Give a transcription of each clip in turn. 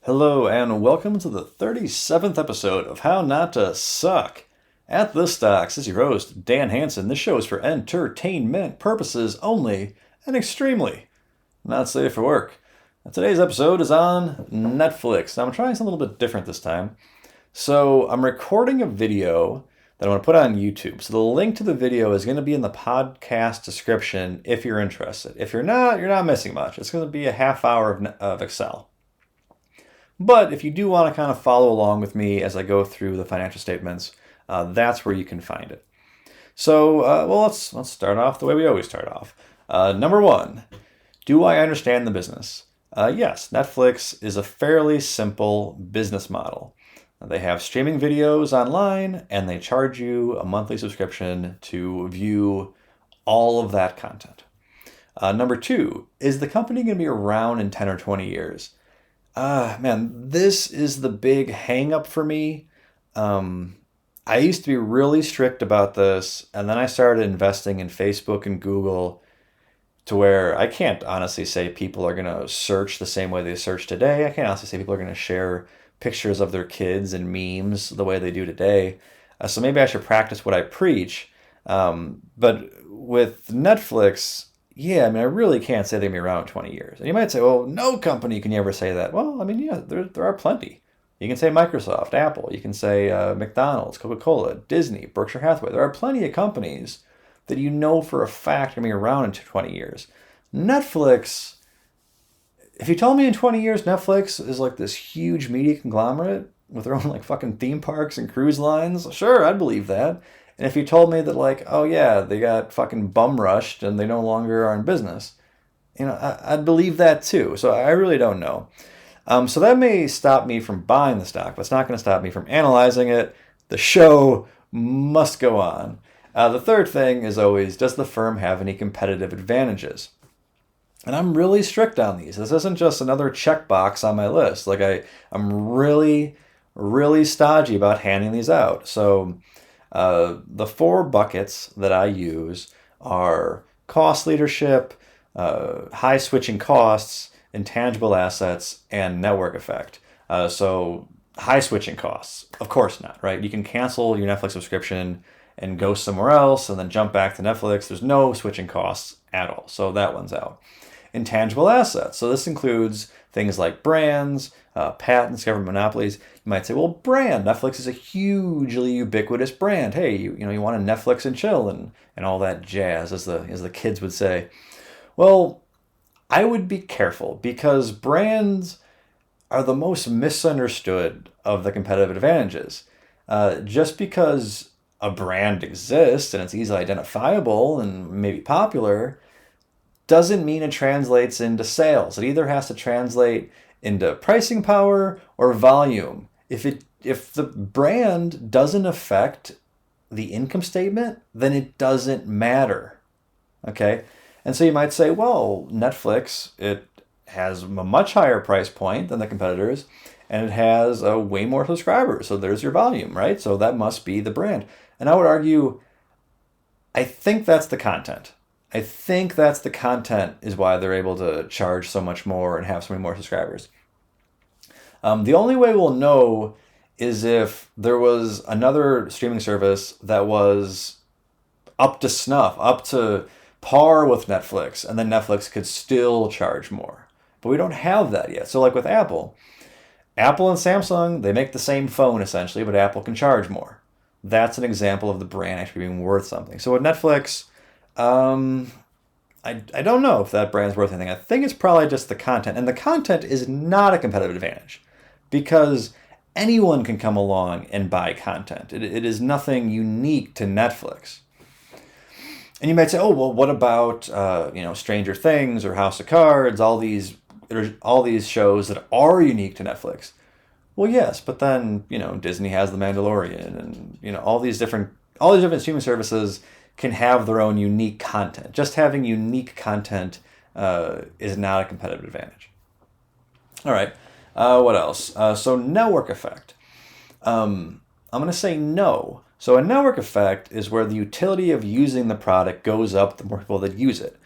Hello, and welcome to the 37th episode of How Not to Suck. At the Stocks is your host, Dan Hansen. This show is for entertainment purposes only and extremely not safe for work. Now, today's episode is on Netflix. Now, I'm trying something a little bit different this time. So, I'm recording a video that I want to put on YouTube. So, the link to the video is going to be in the podcast description if you're interested. If you're not missing much. It's going to be a half hour of Excel. But if you do want to kind of follow along with me as I go through the financial statements, that's where you can find it. So, let's start off the way we always start off. Number one, do I understand the business? Yes, Netflix is a fairly simple business model. They have streaming videos online, and they charge you a monthly subscription to view all of that content. Number two, is the company going to be around in 10 or 20 years? Man, this is the big hang up for me. I used to be really strict about this, and then I started investing in Facebook and Google to where I can't honestly say people are going to search the same way they search today. I can't honestly say people are going to share pictures of their kids and memes the way they do today. So maybe I should practice what I preach. But with Netflix, yeah, I mean, I really can't say they're going to be around in 20 years. And you might say, well, no company can you ever say that. Well, I mean, yeah, there are plenty. You can say Microsoft, Apple. You can say McDonald's, Coca-Cola, Disney, Berkshire Hathaway. There are plenty of companies that you know for a fact are going to be around in 20 years. Netflix, if you told me in 20 years Netflix is like this huge media conglomerate with their own like fucking theme parks and cruise lines, sure, I'd believe that. And if you told me that, like, oh yeah, they got fucking bum rushed and they no longer are in business, I'd believe that too. So I really don't know. So that may stop me from buying the stock, but it's not going to stop me from analyzing it. The show must go on. The third thing is always, does the firm have any competitive advantages? And I'm really strict on these. This isn't just another checkbox on my list. Like I'm really, really stodgy about handing these out. So the four buckets that I use are cost leadership, high switching costs, intangible assets, and network effect. So high switching costs, of course not, right? You can cancel your Netflix subscription and go somewhere else and then jump back to Netflix. There's no switching costs at all. So that one's out. Intangible assets. So this includes things like brands, patents, government monopolies. You might say, well, brand. Netflix is a hugely ubiquitous brand. Hey, you want to Netflix and chill and all that jazz, as the kids would say. Well, I would be careful because brands are the most misunderstood of the competitive advantages. Just because a brand exists and it's easily identifiable and maybe popular doesn't mean it translates into sales. It either has to translate into pricing power or volume. If the brand doesn't affect the income statement, then it doesn't matter. Okay? And so you might say, well, Netflix, it has a much higher price point than the competitors, and it has way more subscribers. So there's your volume, right? So that must be the brand. And I would argue, I think that's the content. I think that's the content is why they're able to charge so much more and have so many more subscribers. The only way we'll know is if there was another streaming service that was up to snuff, up to par with Netflix, and then Netflix could still charge more. But we don't have that yet. So like with Apple and Samsung, they make the same phone essentially, but Apple can charge more. That's an example of the brand actually being worth something. So with Netflix, I don't know if that brand's worth anything. I think it's probably just the content. And the content is not a competitive advantage because anyone can come along and buy content. It is nothing unique to Netflix. And you might say, oh, well, what about Stranger Things or House of Cards, all these shows that are unique to Netflix? Well, yes, but then, Disney has The Mandalorian and, all these different streaming services can have their own unique content. Just having unique content is not a competitive advantage. All right, what else? So network effect. I'm going to say no. So a network effect is where the utility of using the product goes up the more people that use it.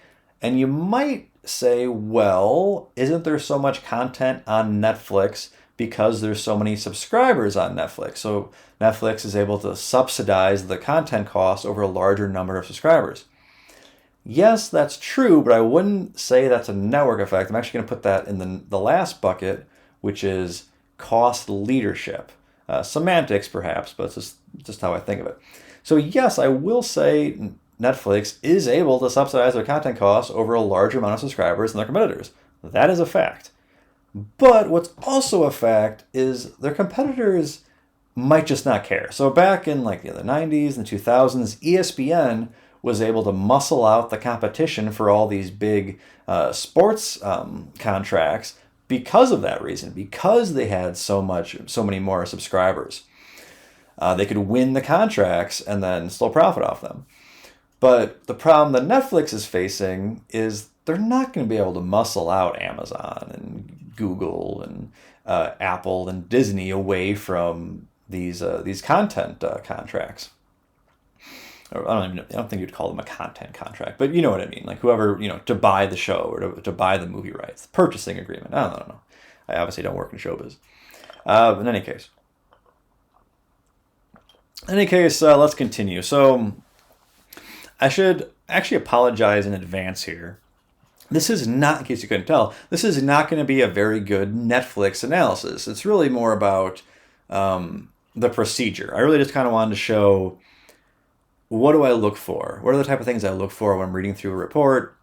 And you might say, well, isn't there so much content on Netflix because there's so many subscribers on Netflix. So Netflix is able to subsidize the content cost over a larger number of subscribers. Yes, that's true, but I wouldn't say that's a network effect. I'm actually going to put that in the last bucket, which is cost leadership. Semantics, perhaps, but it's just how I think of it. So yes, I will say Netflix is able to subsidize their content costs over a larger amount of subscribers than their competitors. That is a fact. But what's also a fact is their competitors might just not care. So back in like the 90s and 2000s, ESPN was able to muscle out the competition for all these big sports contracts because of that reason, because they had so many more subscribers. They could win the contracts and then still profit off them. But the problem that Netflix is facing is they're not going to be able to muscle out Amazon and Google and Apple and Disney away from these content contracts. Or I don't think you'd call them a content contract, but you know what I mean. Like whoever, to buy the show or to buy the movie rights, purchasing agreement. I don't know. I obviously don't work in showbiz. In any case, let's continue. So I should actually apologize in advance here. This is not, in case you couldn't tell, this is not going to be a very good Netflix analysis. It's really more about the procedure. I really just kind of wanted to show, what do I look for? What are the type of things I look for when I'm reading through a report?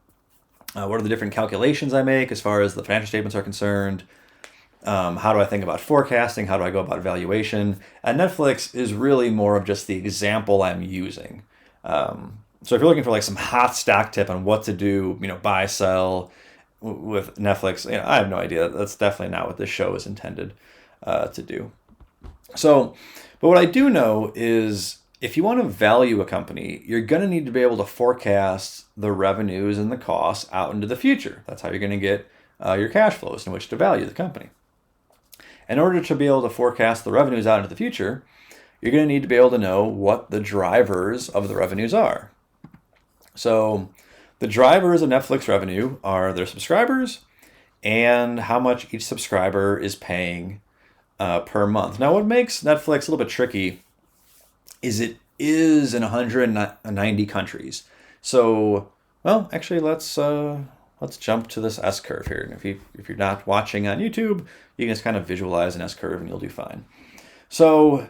What are the different calculations I make as far as the financial statements are concerned? How do I think about forecasting? How do I go about valuation? And Netflix is really more of just the example I'm using. So if you're looking for like some hot stock tip on what to do, buy, sell with Netflix, I have no idea. That's definitely not what this show is intended to do. So, but what I do know is if you want to value a company, you're going to need to be able to forecast the revenues and the costs out into the future. That's how you're going to get your cash flows in which to value the company. In order to be able to forecast the revenues out into the future, you're going to need to be able to know what the drivers of the revenues are. So the drivers of Netflix revenue are their subscribers and how much each subscriber is paying per month. Now, what makes Netflix a little bit tricky is it is in 190 countries. So, well, actually, let's jump to this S-curve here. And if you're not watching on YouTube, you can just kind of visualize an S-curve and you'll do fine. So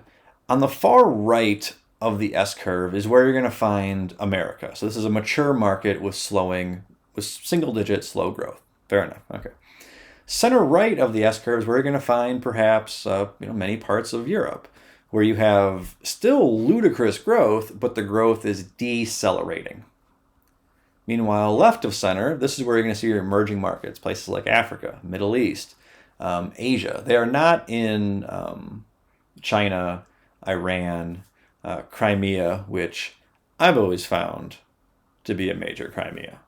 on the far right of the S-curve is where you're going to find America. So this is a mature market with single-digit slow growth. Fair enough. Okay. Center right of the S-curve is where you're going to find perhaps many parts of Europe, where you have still ludicrous growth, but the growth is decelerating. Meanwhile, left of center, this is where you're going to see your emerging markets, places like Africa, Middle East, Asia. They are not in China, Iran, Crimea, which I've always found to be a major Crimea.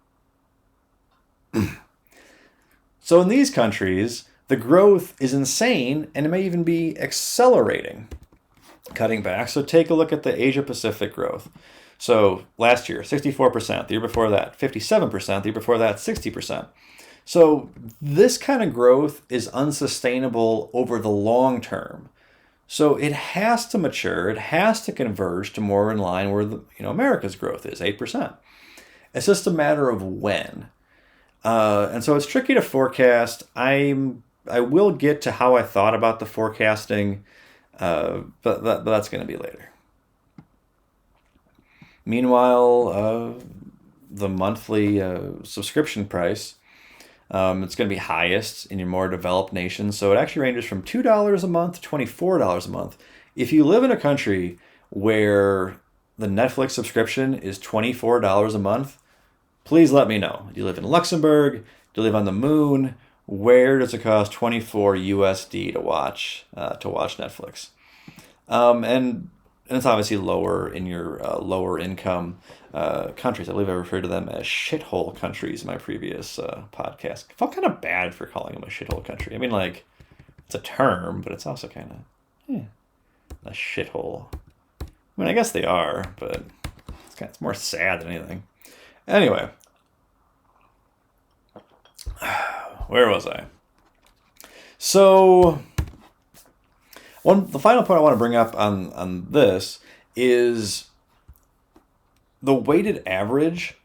So in these countries, the growth is insane, and it may even be accelerating. Cutting back, so take a look at the Asia Pacific growth. So last year, 64%, the year before that, 57%, the year before that, 60%. So this kind of growth is unsustainable over the long term. So it has to mature, it has to converge to more in line where America's growth is, 8%. It's just a matter of when. And so it's tricky to forecast. I will get to how I thought about the forecasting, but that's going to be later. Meanwhile, the monthly subscription price, it's going to be highest in your more developed nations. So it actually ranges from $2 a month to $24 a month. If you live in a country where the Netflix subscription is $24 a month, please let me know. Do you live in Luxembourg? Do you live on the moon? Where does it cost 24 USD to watch Netflix? And it's obviously lower in your lower income countries. I believe I referred to them as shithole countries in my previous podcast. I felt kind of bad for calling them a shithole country. I mean, like, it's a term, but it's also kind of a shithole. I mean, I guess they are, but it's more sad than anything. Anyway, where was I? So The final point I want to bring up on this is the weighted average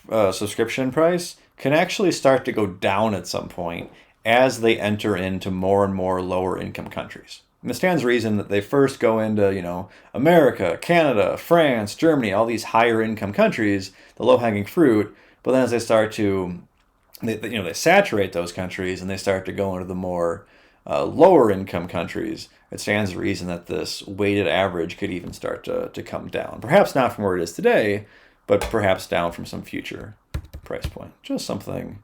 subscription price can actually start to go down at some point as they enter into more and more lower income countries. And it stands to reason that they first go into, America, Canada, France, Germany, all these higher income countries, the low hanging fruit. But then as they start to, they saturate those countries and they start to go into the more lower income countries, it stands to reason that this weighted average could even start to come down. Perhaps not from where it is today, but perhaps down from some future price point. Just something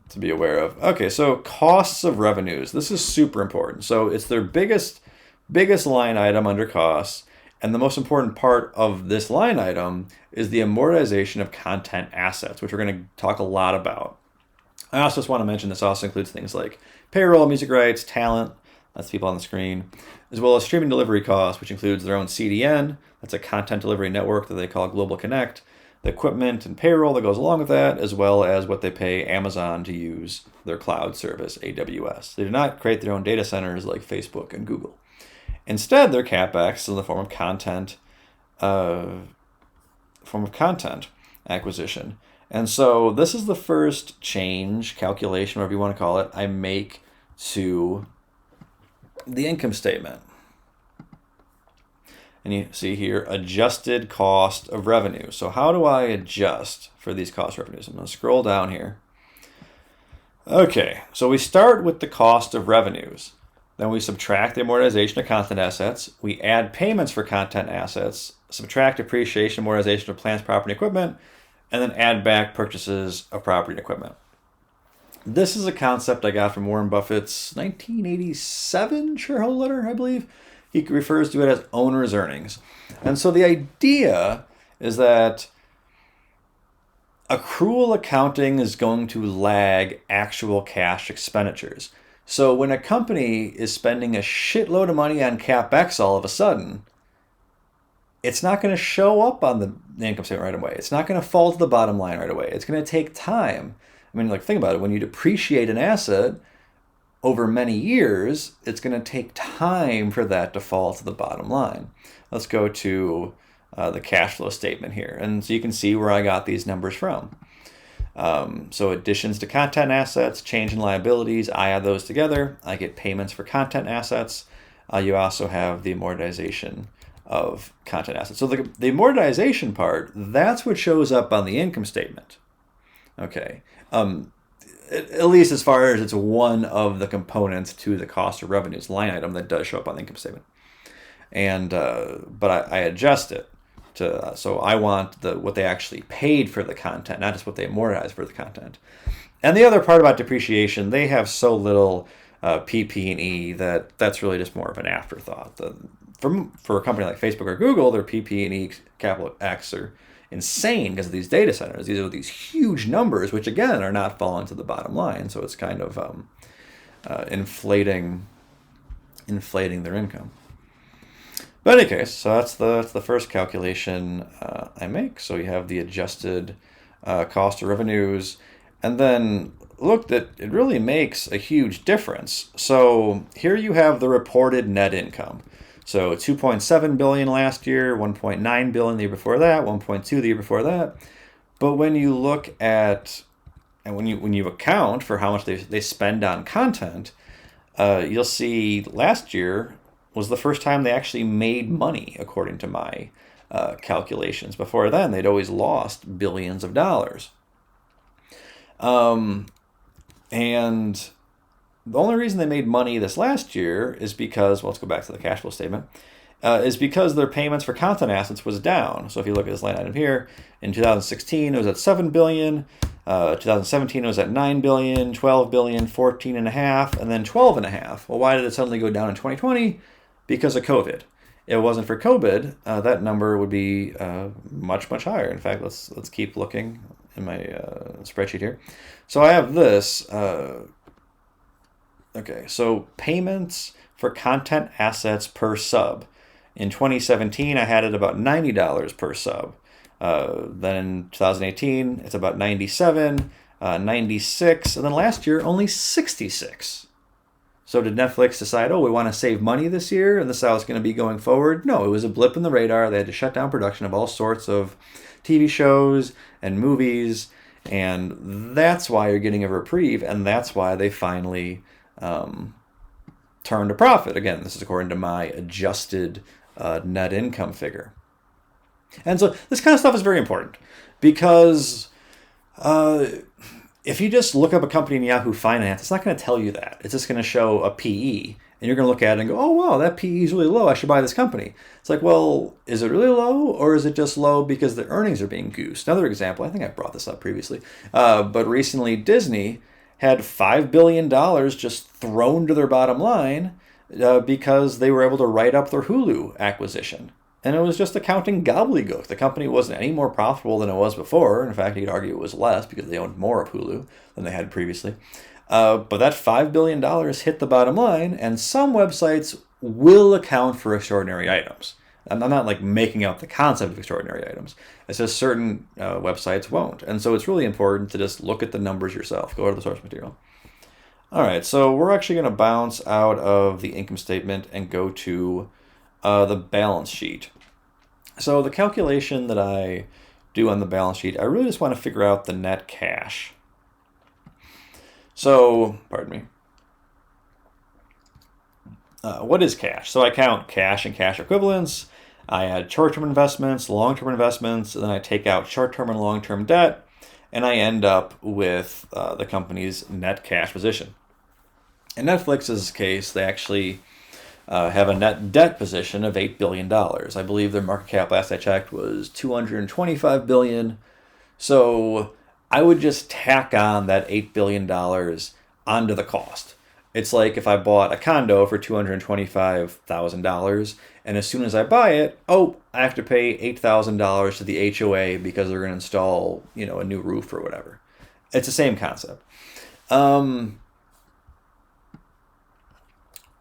to be aware of. Okay, so costs of revenues. This is super important. So it's their biggest line item under costs, and the most important part of this line item is the amortization of content assets, which we're going to talk a lot about. I also just want to mention this also includes things like payroll, music rights, talent, that's people on the screen, as well as streaming delivery costs, which includes their own CDN, that's a content delivery network that they call Global Connect, the equipment and payroll that goes along with that, as well as what they pay Amazon to use their cloud service, AWS. They do not create their own data centers like Facebook and Google. Instead, their CapEx is in the form of content acquisition. And so this is the first change, calculation, whatever you want to call it, I make to the income statement. And you see here, adjusted cost of revenue. So how do I adjust for these cost revenues? I'm going to scroll down here. Okay, so we start with the cost of revenues. Then we subtract the amortization of content assets. We add payments for content assets, subtract depreciation, amortization of plants, property, and equipment, and then add back purchases of property and equipment. This is a concept I got from Warren Buffett's 1987 shareholder letter, I believe. He refers to it as owner's earnings. And so the idea is that accrual accounting is going to lag actual cash expenditures. So when a company is spending a shitload of money on CapEx all of a sudden, it's not going to show up on the income statement right away. It's not going to fall to the bottom line right away. It's going to take time. I mean, think about it. When you depreciate an asset over many years, it's going to take time for that to fall to the bottom line. Let's go to the cash flow statement here. And so you can see where I got these numbers from. So additions to content assets, change in liabilities, I add those together. I get payments for content assets. You also have the amortization of content assets. So the amortization part, that's what shows up on the income statement. Okay. At least as far as it's one of the components to the cost of revenues line item that does show up on the income statement. And but I adjust it to so I want what they actually paid for the content, not just what they amortized for the content. And the other part about depreciation, they have so little PP&E that's really just more of an afterthought. For a company like Facebook or Google, their PP&E capital X are insane because of these data centers. These are these huge numbers, which again are not falling to the bottom line. So it's kind of inflating their income. But in any case, so that's the first calculation I make. So you have the adjusted cost of revenues, and then look that it really makes a huge difference. So here you have the reported net income. So 2.7 billion last year, 1.9 billion the year before that, 1.2 the year before that. But when you look at, and when you account for how much they spend on content, you'll see last year was the first time they actually made money, according to my calculations. Before then, they'd always lost billions of dollars. And the only reason they made money this last year is because, well, let's go back to the cash flow statement, is because their payments for content assets was down. So if you look at this line item here, in 2016 it was at 7 billion, 2017 it was at 9 billion, 12 billion, 14 and a half, and then 12 and a half. Well, why did it suddenly go down in 2020? Because of COVID. If it wasn't for COVID, that number would be much, much higher. In fact, let's keep looking in my spreadsheet here. So I have this. Okay, so payments for content assets per sub. In 2017, I had it about $90 per sub. Then in 2018, it's about 97, 96, and then last year, only 66. So did Netflix decide, oh, we want to save money this year and this is how it's going to be going forward? No, it was a blip in the radar. They had to shut down production of all sorts of TV shows and movies, and that's why you're getting a reprieve, and that's why they finally turned a profit. Again, this is according to my adjusted net income figure. And so this kind of stuff is very important because if you just look up a company in Yahoo Finance, it's not going to tell you that. It's just going to show a PE, and you're going to look at it and go, oh, wow, that PE is really low. I should buy this company. It's like, well, is it really low, or is it just low because the earnings are being goosed? Another example, I think I brought this up previously, but recently Disney had $5 billion just thrown to their bottom line because they were able to write up their Hulu acquisition. And it was just accounting gobbledygook. The company wasn't any more profitable than it was before. In fact, you could argue it was less because they owned more of Hulu than they had previously. But that $5 billion hit the bottom line, and some websites will account for extraordinary items. I'm not like making out the concept of extraordinary items. It's just certain websites won't. And so it's really important to just look at the numbers yourself. Go to the source material. All right, so we're actually going to bounce out of the income statement and go to the balance sheet. So the calculation that I do on the balance sheet, I really just want to figure out the net cash. So, pardon me. What is cash? So I count cash and cash equivalents. I add short-term investments, long-term investments, and then I take out short-term and long-term debt, and I end up with the company's net cash position. In Netflix's case, they actually have a net debt position of $8 billion. I believe their market cap last I checked was $225 billion. So I would just tack on that $8 billion onto the cost. It's like if I bought a condo for $225,000, and as soon as I buy it, I have to pay $8,000 to the HOA because they're going to install, a new roof or whatever. It's the same concept.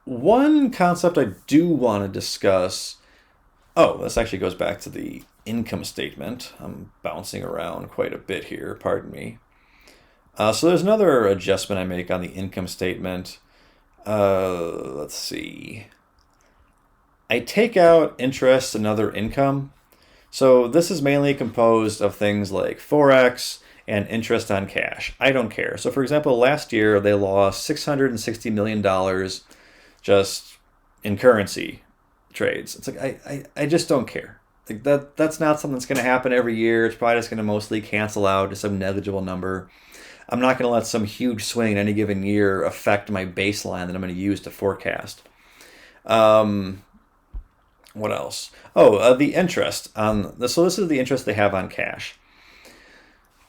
One concept I do want to discuss, this actually goes back to the income statement. I'm bouncing around quite a bit here, pardon me. So there's another adjustment I make on the income statement. Let's see. I take out interest and other income. So this is mainly composed of things like Forex and interest on cash. I don't care. So for example, last year they lost $660 million just in currency trades. It's like I just don't care. Like that's not something that's going to happen every year. It's probably just going to mostly cancel out to some negligible number. I'm not going to let some huge swing in any given year affect my baseline that I'm going to use to forecast. What else? The interest on this. So this is the interest they have on cash.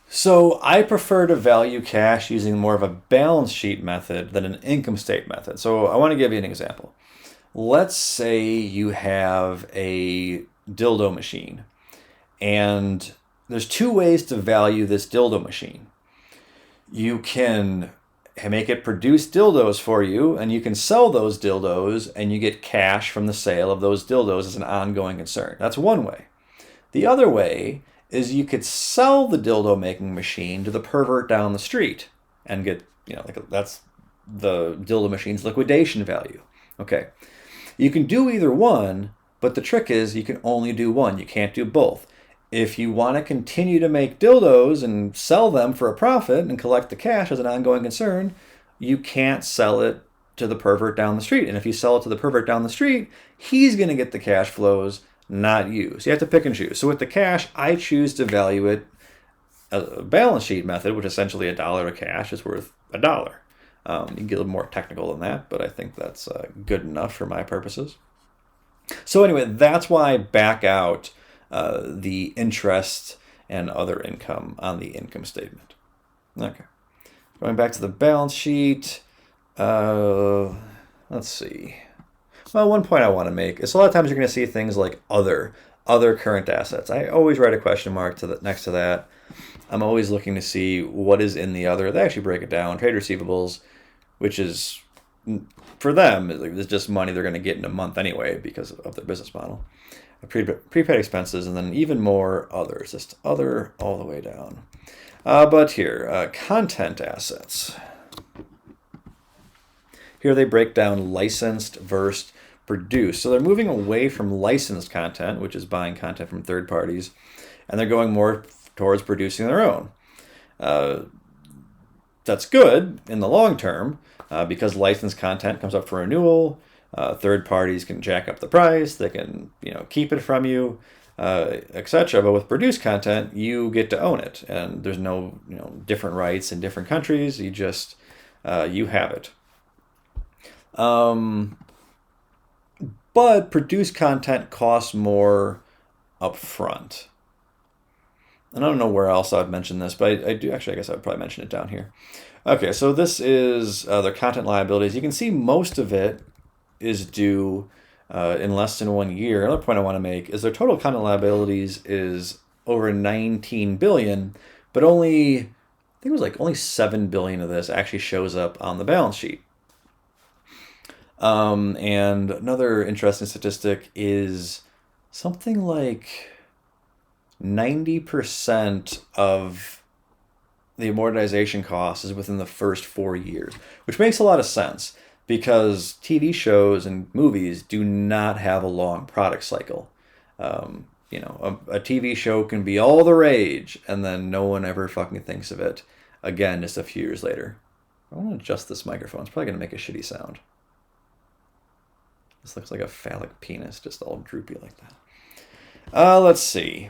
So I prefer to value cash using more of a balance sheet method than an income statement method. So I want to give you an example. Let's say you have a dildo machine, and there's two ways to value this dildo machine. You can make it produce dildos for you, and you can sell those dildos, and you get cash from the sale of those dildos as an ongoing concern. That's one way. The other way is you could sell the dildo making machine to the pervert down the street and get, that's the dildo machine's liquidation value. Okay. You can do either one, but the trick is you can only do one. You can't do both. If you want to continue to make dildos and sell them for a profit and collect the cash as an ongoing concern, you can't sell it to the pervert down the street. And if you sell it to the pervert down the street, he's going to get the cash flows, not you. So you have to pick and choose. So with the cash, I choose to value it as a balance sheet method, which essentially $1 of cash is worth $1. You can get a little more technical than that, but I think that's good enough for my purposes. So anyway, that's why I back out the interest and other income on the income statement. Okay. Going back to the balance sheet, let's see. Well, one point I want to make is a lot of times you're going to see things like other current assets. I always write a question mark next to that. I'm always looking to see what is in the other. They actually break it down. Trade receivables, which is, for them, it's just money they're going to get in a month anyway because of their business model. Prepaid expenses, and then even more others, just other all the way down. But here, content assets. Here they break down licensed versus produced. So they're moving away from licensed content, which is buying content from third parties, and they're going more towards producing their own. That's good in the long term because licensed content comes up for renewal. Third parties can jack up the price. They can, keep it from you, etc. But with produced content, you get to own it, and there's no, different rights in different countries. You just you have it. But produced content costs more upfront. And I don't know where else I would mention this, but I do actually, I guess I would probably mention it down here. Okay, so this is their content liabilities. You can see most of it is due in less than 1 year. Another point I want to make is their total content liabilities is over 19 billion, but only, I think it was like only 7 billion of this actually shows up on the balance sheet. And another interesting statistic is something like 90% of the amortization cost is within the first 4 years, which makes a lot of sense because TV shows and movies do not have a long product cycle. A TV show can be all the rage and then no one ever fucking thinks of it again just a few years later. I want to adjust this microphone. It's probably going to make a shitty sound. This looks like a phallic penis, just all droopy like that. Let's see.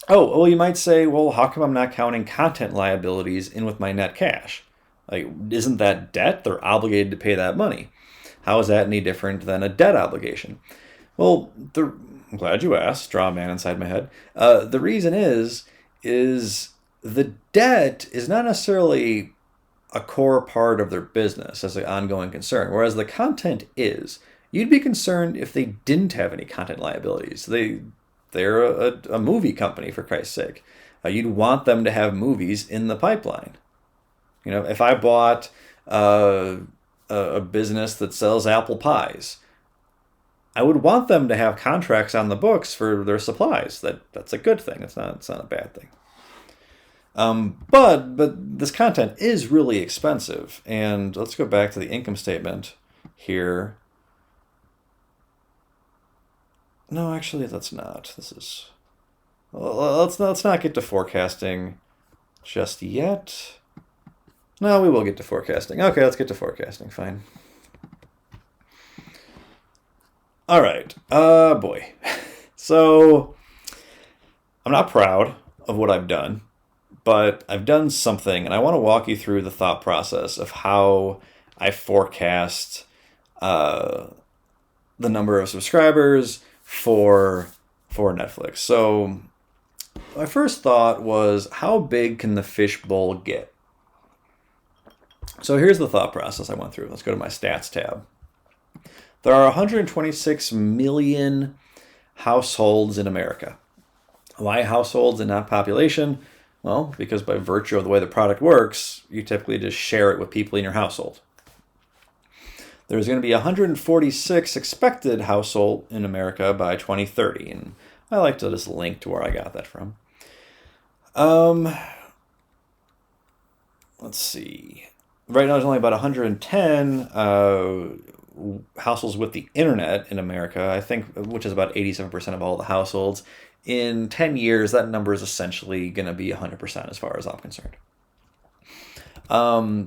Oh, well, you might say, well, how come I'm not counting content liabilities in with my net cash? Like, isn't that debt? They're obligated to pay that money. How is that any different than a debt obligation? Well, I'm glad you asked, straw man inside my head. The reason is the debt is not necessarily a core part of their business as an ongoing concern, whereas the content is. You'd be concerned if they didn't have any content liabilities. They're a movie company, for Christ's sake. You'd want them to have movies in the pipeline. If I bought a business that sells apple pies, I would want them to have contracts on the books for their supplies. That's a good thing. It's not a bad thing. But this content is really expensive. And let's go back to the income statement here. No, actually, let's not. Let's not get to forecasting just yet. No, we will get to forecasting. Okay, let's get to forecasting. Fine. All right. Boy. So, I'm not proud of what I've done, but I've done something, and I want to walk you through the thought process of how I forecast the number of subscribers for Netflix. So my first thought was, how big can the fishbowl get? So here's the thought process I went through. Let's go to my stats tab. There are 126 million households in America. Why households and not population? Well, because by virtue of the way the product works, you typically just share it with people in your household. There's going to be 146 expected household in America by 2030, and I like to just link to where I got that from. Let's see. Right now, there's only about 110 households with the internet in America, I think, which is about 87% of all the households. In 10 years, that number is essentially going to be 100% as far as I'm concerned.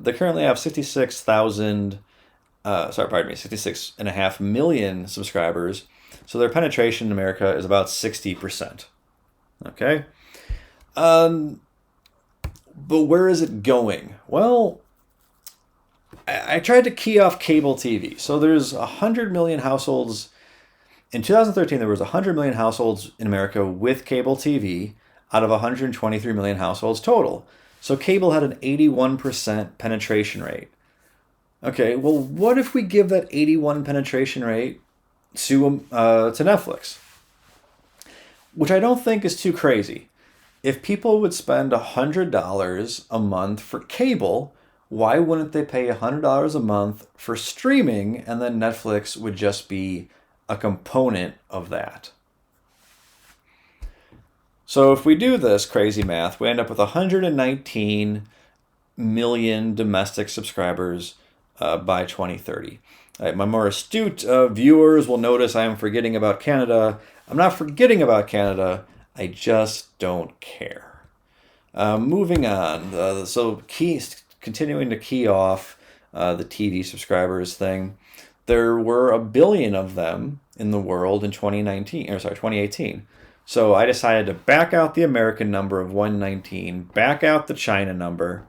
They currently have 66.5 million subscribers. So their penetration in America is about 60%. Okay? But where is it going? Well, I tried to key off cable TV. So there's 100 million households. In 2013, there was 100 million households in America with cable TV out of 123 million households total. So cable had an 81% penetration rate. Okay, well, what if we give that 81 penetration rate to Netflix? Which I don't think is too crazy. If people would spend $100 a month for cable, why wouldn't they pay $100 a month for streaming, and then Netflix would just be a component of that? So if we do this crazy math, we end up with 119 million domestic subscribers by 2030. My more astute viewers will notice I am forgetting about Canada. I'm not forgetting about Canada. I just don't care. Moving on. Continuing to key off the TV subscribers thing. There were 1 billion of them in the world in 2018. So I decided to back out the American number of 119, back out the China number,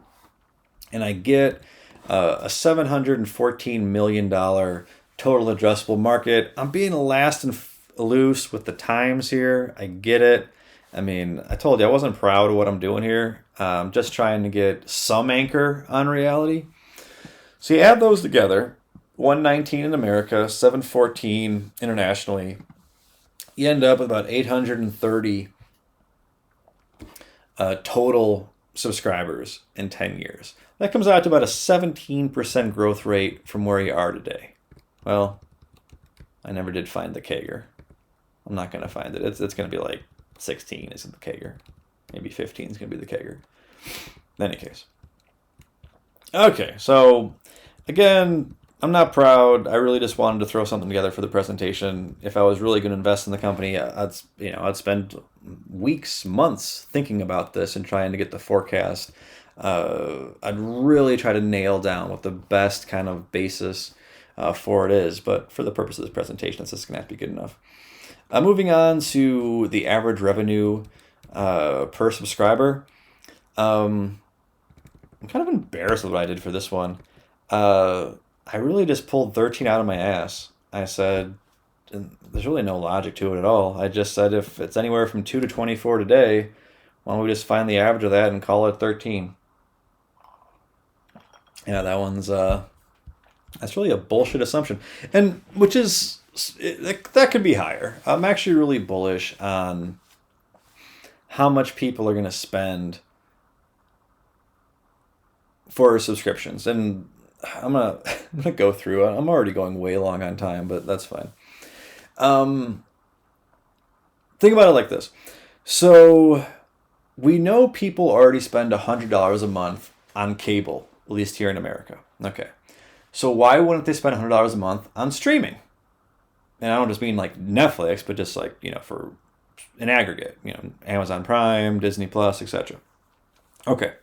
and I get a $714 million total addressable market. I'm being last and loose with the times here. I get it. I mean, I told you I wasn't proud of what I'm doing here. I'm just trying to get some anchor on reality. So you add those together, 119 in America, 714 internationally. You end up with about 830 total subscribers in 10 years. That comes out to about a 17% growth rate from where you are today. Well, I never did find the CAGR. I'm not going to find it. It's going to be like 16 isn't the CAGR. Maybe 15 is going to be the CAGR. In any case. Okay, so again, I'm not proud. I really just wanted to throw something together for the presentation. If I was really going to invest in the company, I'd spend weeks, months thinking about this and trying to get the forecast. I'd really try to nail down what the best kind of basis for it is. But for the purpose of this presentation, it's just going to have to be good enough. Moving on to the average revenue per subscriber. I'm kind of embarrassed with what I did for this one. I really just pulled 13 out of my ass. I said, and there's really no logic to it at all. I just said if it's anywhere from 2 to 24 today, why don't we just find the average of that and call it 13? Yeah, that's really a bullshit assumption. And which is, that could be higher. I'm actually really bullish on how much people are going to spend for subscriptions. And I'm gonna go through it. I'm already going way long on time, but that's fine. Think about it like this. So we know people already spend $100 a month on cable, at least here in America. Okay. So why wouldn't they spend $100 a month on streaming? And I don't just mean like Netflix, but just like, for an aggregate, Amazon Prime, Disney Plus, etc. Okay.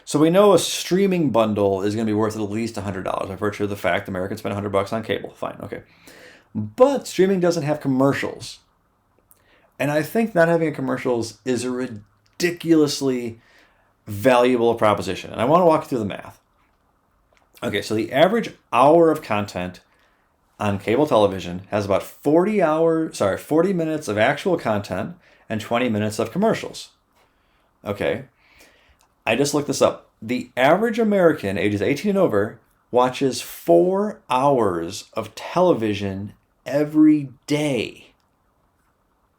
So we know a streaming bundle is going to be worth at least $100 by virtue of the fact Americans spend $100 on cable. Fine, okay. But streaming doesn't have commercials. And I think not having commercials is a ridiculously valuable proposition. And I want to walk you through the math. Okay, so the average hour of content on cable television has about 40 minutes of actual content and 20 minutes of commercials. Okay. I just looked this up. The average American, ages 18 and over, watches 4 hours of television every day.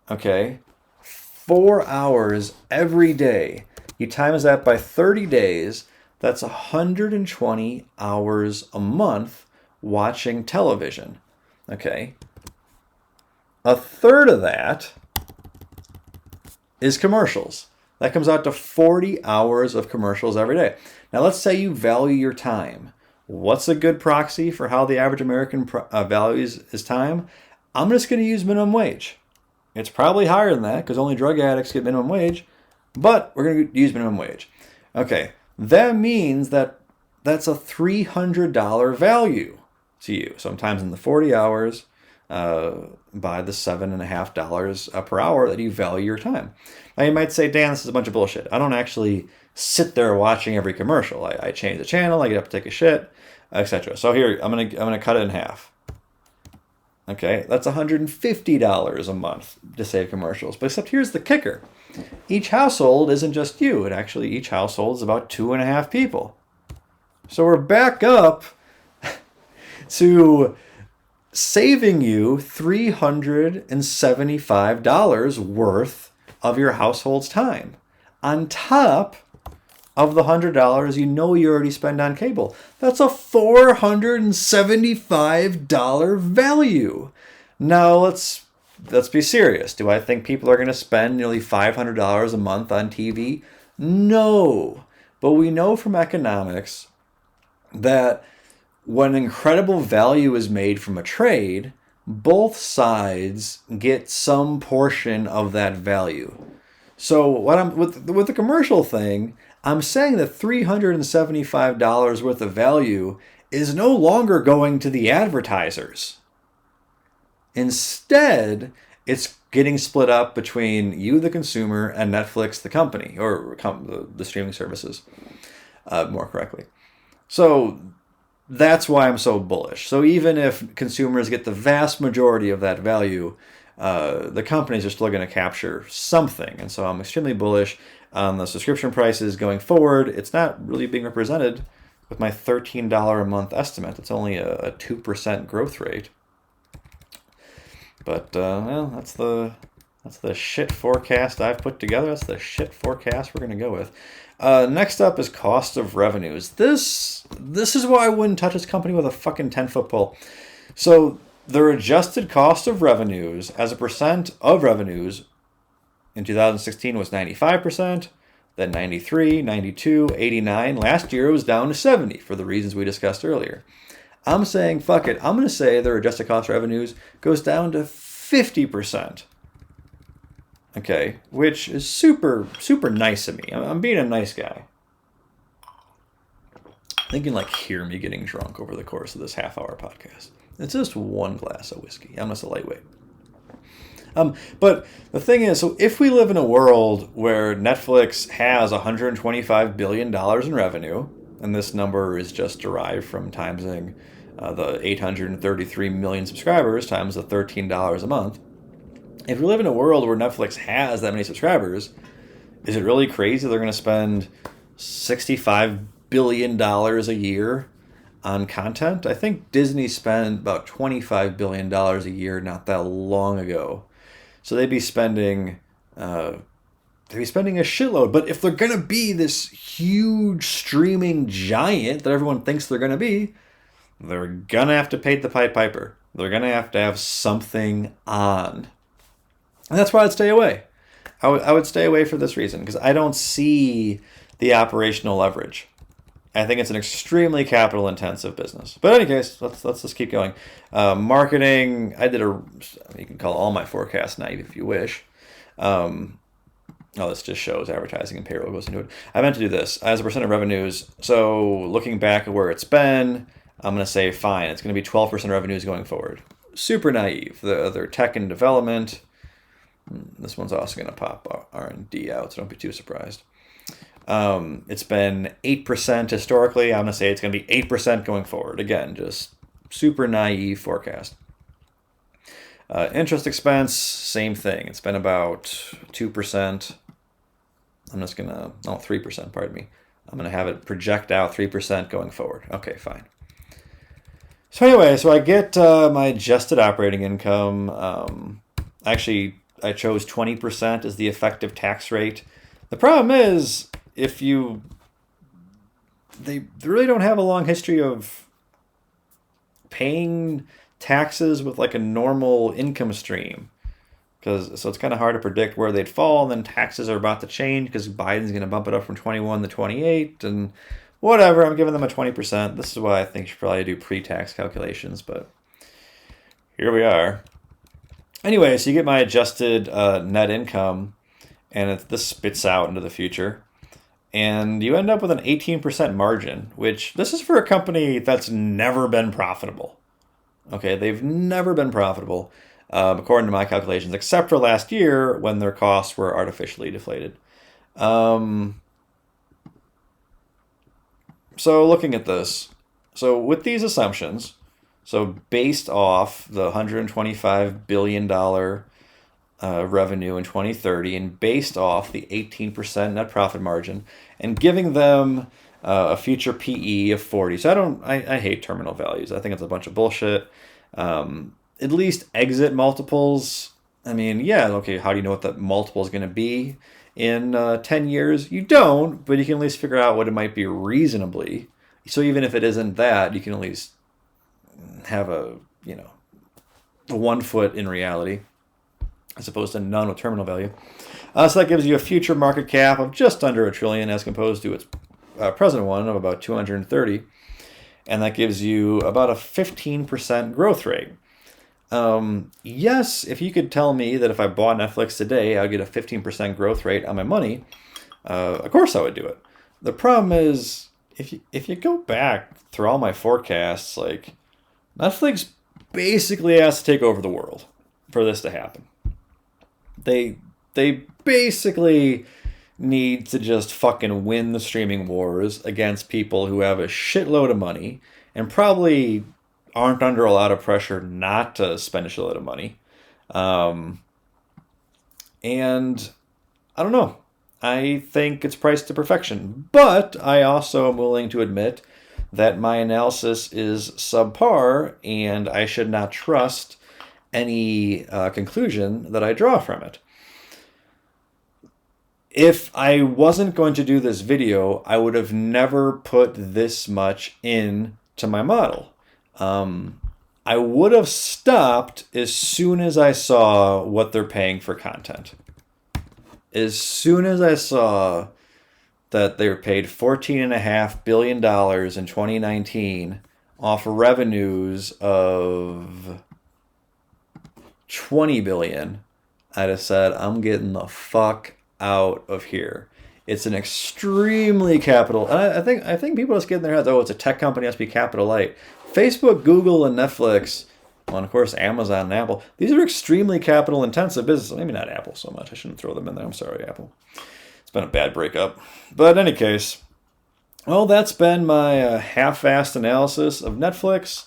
Okay? 4 hours every day. You times that by 30 days, that's 120 hours a month watching television. Okay? A third of that is commercials. That comes out to 40 hours of commercials every day. Now, let's say you value your time. What's a good proxy for how the average American values his time? I'm just going to use minimum wage. It's probably higher than that because only drug addicts get minimum wage, but we're going to use minimum wage. Okay, that means that's a $300 value to you. Sometimes in the 40 hours by the $7.50 per hour that you value your time. Now you might say, Dan, this is a bunch of bullshit. I don't actually sit there watching every commercial. I change the channel, I get up to take a shit, etc. So here, I'm gonna cut it in half. Okay, that's $150 a month to save commercials. But except here's the kicker. Each household isn't just you. Each household is about 2.5 people. So we're back up to saving you $375 worth of your household's time on top of the $100 you already spend on cable. That's a $475 value. Now let's be serious. Do I think people are going to spend nearly $500 a month on TV? No. But we know from economics that when incredible value is made from a trade, both sides get some portion of that value. So what I'm with the commercial thing, I'm saying that $375 worth of value is no longer going to the advertisers. Instead, it's getting split up between you, the consumer, and Netflix, the company, or the streaming services, more correctly. So that's why I'm so bullish. So even if consumers get the vast majority of that value, the companies are still going to capture something. And so I'm extremely bullish on the subscription prices going forward. It's not really being represented with my $13 a month estimate. It's only a 2% growth rate. But well, that's the shit forecast I've put together. That's the shit forecast we're going to go with. Next up is cost of revenues. This is why I wouldn't touch this company with a fucking 10-foot pole. So their adjusted cost of revenues as a percent of revenues in 2016 was 95%, then 93, 92, 89. Last year it was down to 70 for the reasons we discussed earlier. I'm saying, fuck it. I'm going to say their adjusted cost of revenues goes down to 50%. Okay, which is super, super nice of me. I'm being a nice guy. I think you can hear me getting drunk over the course of this half-hour podcast. It's just one glass of whiskey. I'm just a lightweight. But the thing is, so if we live in a world where Netflix has $125 billion in revenue, and this number is just derived from timesing the 833 million subscribers times the $13 a month. If we live in a world where Netflix has that many subscribers, is it really crazy they're going to spend $65 billion a year on content? I think Disney spent about $25 billion a year not that long ago. So they'd be spending a shitload. But if they're going to be this huge streaming giant that everyone thinks they're going to be, they're going to have to pay the Pied Piper. They're going to have something on. And that's why I'd stay away. I would stay away for this reason, because I don't see the operational leverage. I think it's an extremely capital-intensive business. But in any case, let's just keep going. Marketing, you can call all my forecasts naive if you wish. This just shows advertising and payroll goes into it. I meant to do this as a percent of revenues. So looking back at where it's been, I'm going to say, fine, it's going to be 12% of revenues going forward. Super naive. Their tech and development. This one's also going to pop R&D out, so don't be too surprised. It's been 8% historically. I'm going to say it's going to be 8% going forward. Again, just super naive forecast. Interest expense, same thing. It's been about 2%. I'm just going to, 3%, pardon me. I'm going to have it project out 3% going forward. Okay, fine. So anyway, I get my adjusted operating income. Actually, I chose 20% as the effective tax rate. The problem is, they really don't have a long history of paying taxes with a normal income stream. So it's kind of hard to predict where they'd fall, and then taxes are about to change because Biden's going to bump it up from 21 to 28, and whatever, I'm giving them a 20%. This is why I think you should probably do pre-tax calculations, but here we are. Anyway, so you get my adjusted net income, and this spits out into the future. And you end up with an 18% margin, which this is for a company that's never been profitable. Okay, they've never been profitable, according to my calculations, except for last year when their costs were artificially deflated. So looking at this, so with these assumptions, so based off the $125 billion revenue in 2030, and based off the 18% net profit margin, and giving them a future PE of 40. So I hate terminal values. I think it's a bunch of bullshit. At least exit multiples. I mean, yeah, okay, how do you know what the multiple is going to be in 10 years? You don't, but you can at least figure out what it might be reasonably. So even if it isn't that, you can at least have a 1 foot in reality, as opposed to none with terminal value. So that gives you a future market cap of just under $1 trillion, as opposed to its present one of about 230. and that gives you about a 15% growth rate. Yes, if you could tell me that if I bought Netflix today, I would get a 15% growth rate on my money, of course I would do it. The problem is, if you go back through all my forecasts, like Netflix basically has to take over the world for this to happen. They basically need to just fucking win the streaming wars against people who have a shitload of money and probably aren't under a lot of pressure not to spend a shitload of money. And I don't know. I think it's priced to perfection. But I also am willing to admit that my analysis is subpar and I should not trust any conclusion that I draw from it. If I wasn't going to do this video, I would have never put this much into my model. I would have stopped as soon as I saw what they're paying for content. As soon as I saw that they were paid $14.5 billion in 2019 off revenues of $20 billion, I'd have said, I'm getting the fuck out of here. It's an extremely capital. I think people just get in their heads, oh, it's a tech company, it has to be capital light. Facebook, Google, and Netflix, well, and of course Amazon and Apple, these are extremely capital intensive businesses. Maybe not Apple so much. I shouldn't throw them in there. I'm sorry, Apple. It's been a bad breakup. But in any case, well, that's been my half-assed analysis of Netflix.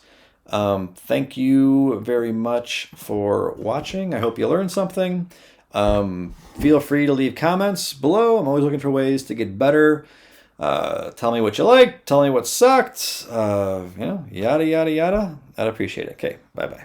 Thank you very much for watching. I hope you learned something. Feel free to leave comments below. I'm always looking for ways to get better. Tell me what you liked. Tell me what sucked. Yada, yada, yada. I'd appreciate it. Okay, bye-bye.